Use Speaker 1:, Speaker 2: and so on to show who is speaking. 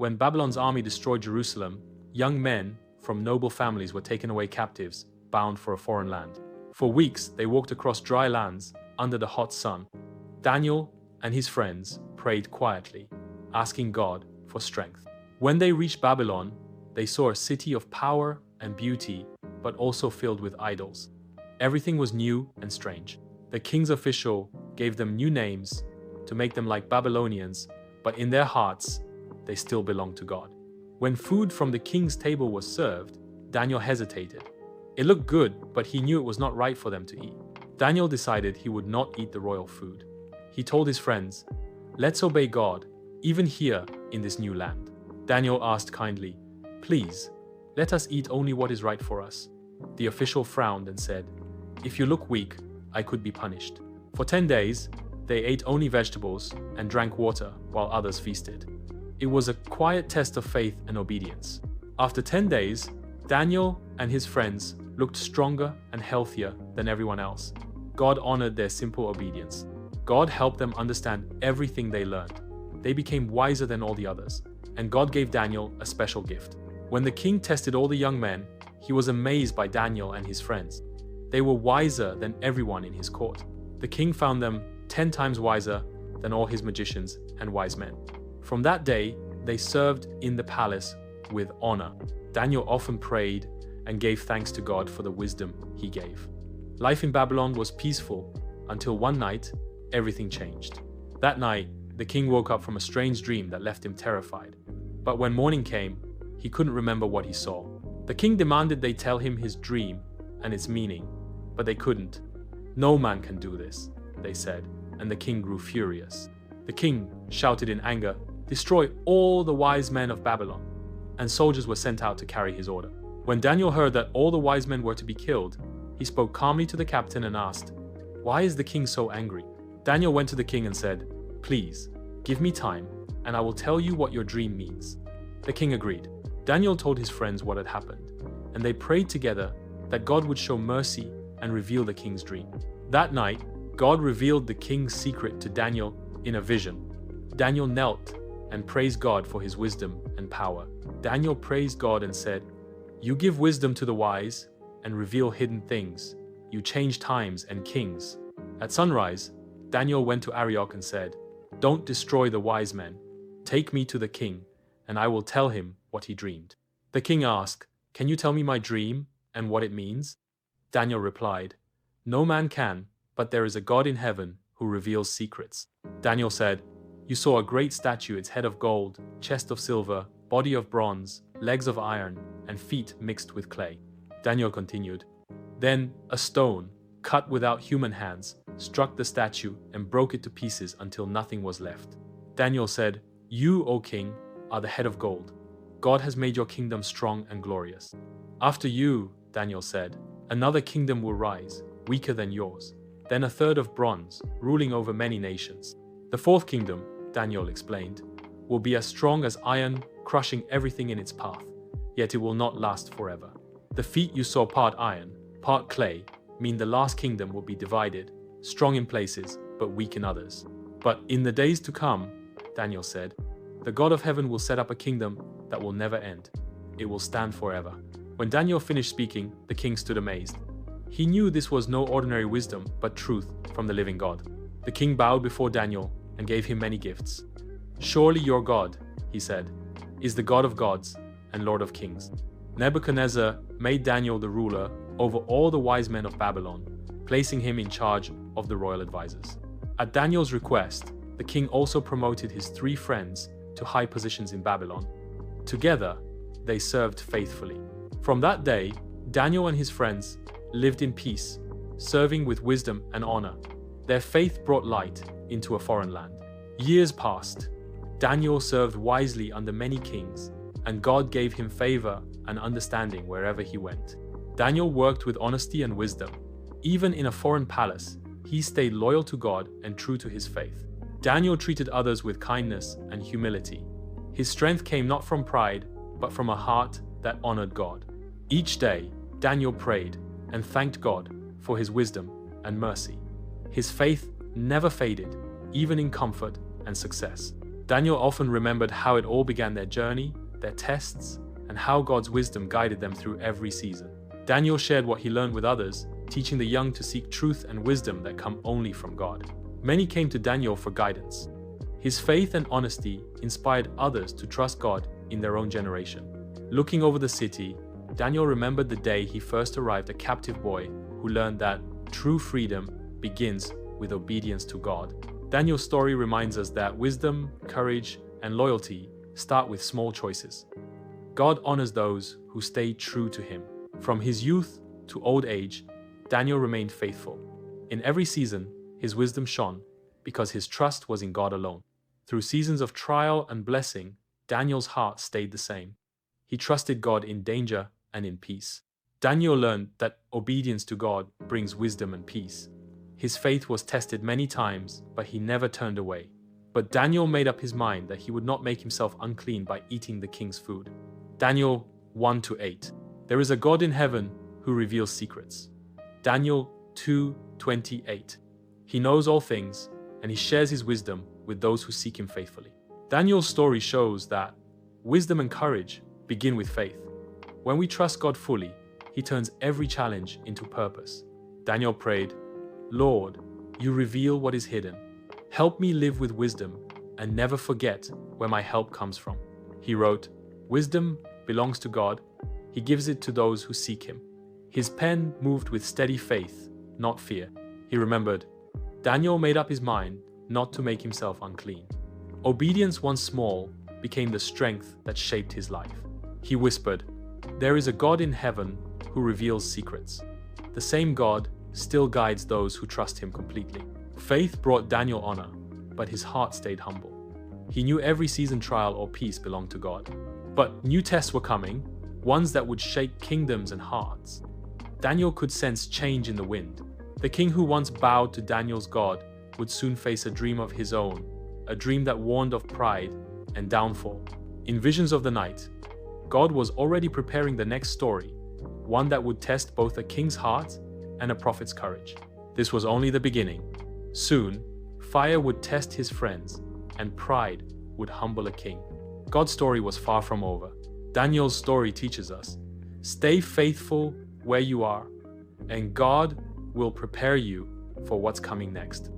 Speaker 1: When Babylon's army destroyed Jerusalem, young men from noble families were taken away captives, bound for a foreign land. For weeks, they walked across dry lands under the hot sun. Daniel and his friends prayed quietly, asking God for strength. When they reached Babylon, they saw a city of power and beauty, but also filled with idols. Everything was new and strange. The king's official gave them new names to make them like Babylonians, but in their hearts, they still belonged to God. When food from the king's table was served, Daniel hesitated. It looked good, but he knew it was not right for them to eat. Daniel decided he would not eat the royal food. He told his friends, "Let's obey God, even here in this new land." Daniel asked kindly, "Please, let us eat only what is right for us." The official frowned and said, "If you look weak, I could be punished." For 10 days, they ate only vegetables and drank water while others feasted. It was a quiet test of faith and obedience. After 10 days, Daniel and his friends looked stronger and healthier than everyone else. God honored their simple obedience. God helped them understand everything they learned. They became wiser than all the others, and God gave Daniel a special gift. When the king tested all the young men, he was amazed by Daniel and his friends. They were wiser than everyone in his court. The king found them 10 times wiser than all his magicians and wise men. From that day, they served in the palace with honor. Daniel often prayed and gave thanks to God for the wisdom he gave. Life in Babylon was peaceful until one night, everything changed. That night, the king woke up from a strange dream that left him terrified. But when morning came, he couldn't remember what he saw. The king demanded they tell him his dream and its meaning, but they couldn't. "No man can do this," they said, and the king grew furious. The king shouted in anger, "Destroy all the wise men of Babylon," and soldiers were sent out to carry his order. When Daniel heard that all the wise men were to be killed, he spoke calmly to the captain and asked, "Why is the king so angry?" Daniel went to the king and said, "Please, give me time, and I will tell you what your dream means." The king agreed. Daniel told his friends what had happened, and they prayed together that God would show mercy and reveal the king's dream. That night, God revealed the king's secret to Daniel in a vision. Daniel knelt and praised God for his wisdom and power. Daniel praised God and said, "You give wisdom to the wise and reveal hidden things. You change times and kings." At sunrise, Daniel went to Arioch and said, "Don't destroy the wise men. Take me to the king, and I will tell him what he dreamed." The king asked, "Can you tell me my dream and what it means?" Daniel replied, "No man can, but there is a God in heaven who reveals secrets." Daniel said, "You saw a great statue, its head of gold, chest of silver, body of bronze, legs of iron, and feet mixed with clay." Daniel continued, "Then a stone, cut without human hands, struck the statue and broke it to pieces until nothing was left." Daniel said, "You, O king, are the head of gold. God has made your kingdom strong and glorious. After you," Daniel said, "another kingdom will rise, weaker than yours, then a third of bronze, ruling over many nations. The fourth kingdom," Daniel explained, "will be as strong as iron, crushing everything in its path, yet it will not last forever. The feet you saw part iron, part clay, mean the last kingdom will be divided, strong in places, but weak in others. But in the days to come," Daniel said, "the God of heaven will set up a kingdom that will never end. It will stand forever." When Daniel finished speaking, the king stood amazed. He knew this was no ordinary wisdom, but truth from the living God. The king bowed before Daniel and gave him many gifts. "Surely your God," he said, "is the God of gods and Lord of kings." Nebuchadnezzar made Daniel the ruler over all the wise men of Babylon, placing him in charge of the royal advisors. At Daniel's request, the king also promoted his 3 friends to high positions in Babylon. Together, they served faithfully. From that day, Daniel and his friends lived in peace, serving with wisdom and honor. Their faith brought light into a foreign land. Years passed. Daniel served wisely under many kings, and God gave him favor and understanding wherever he went. Daniel worked with honesty and wisdom. Even in a foreign palace, he stayed loyal to God and true to his faith. Daniel treated others with kindness and humility. His strength came not from pride, but from a heart that honored God. Each day, Daniel prayed and thanked God for his wisdom and mercy. His faith never faded, even in comfort and success. Daniel often remembered how it all began: their journey, their tests, and how God's wisdom guided them through every season. Daniel shared what he learned with others, teaching the young to seek truth and wisdom that come only from God. Many came to Daniel for guidance. His faith and honesty inspired others to trust God in their own generation. Looking over the city, Daniel remembered the day he first arrived, a captive boy who learned that true freedom begins with obedience to God. Daniel's story reminds us that wisdom, courage, and loyalty start with small choices. God honors those who stay true to Him. From his youth to old age, Daniel remained faithful. In every season, his wisdom shone because his trust was in God alone. Through seasons of trial and blessing, Daniel's heart stayed the same. He trusted God in danger and in peace. Daniel learned that obedience to God brings wisdom and peace. His faith was tested many times, but he never turned away. But Daniel made up his mind that he would not make himself unclean by eating the king's food. Daniel 1-8. There is a God in heaven who reveals secrets. Daniel 2:28. He knows all things, and he shares his wisdom with those who seek him faithfully. Daniel's story shows that wisdom and courage begin with faith. When we trust God fully, he turns every challenge into purpose. Daniel prayed, "Lord, you reveal what is hidden. Help me live with wisdom and never forget where my help comes from." He wrote, "Wisdom belongs to God. He gives it to those who seek him." His pen moved with steady faith, not fear. He remembered, Daniel made up his mind not to make himself unclean. Obedience, once small, became the strength that shaped his life. He whispered, "There is a God in heaven who reveals secrets." The same God still guides those who trust him completely. Faith brought Daniel honor, but his heart stayed humble. He knew every season, trial, or peace belonged to God. But new tests were coming, ones that would shake kingdoms and hearts. Daniel could sense change in the wind. The king who once bowed to Daniel's God would soon face a dream of his own, a dream that warned of pride and downfall. In visions of the night, God was already preparing the next story, one that would test both a king's heart and a prophet's courage. This was only the beginning. Soon, fire would test his friends, and pride would humble a king. God's story was far from over. Daniel's story teaches us, stay faithful where you are, and God will prepare you for what's coming next.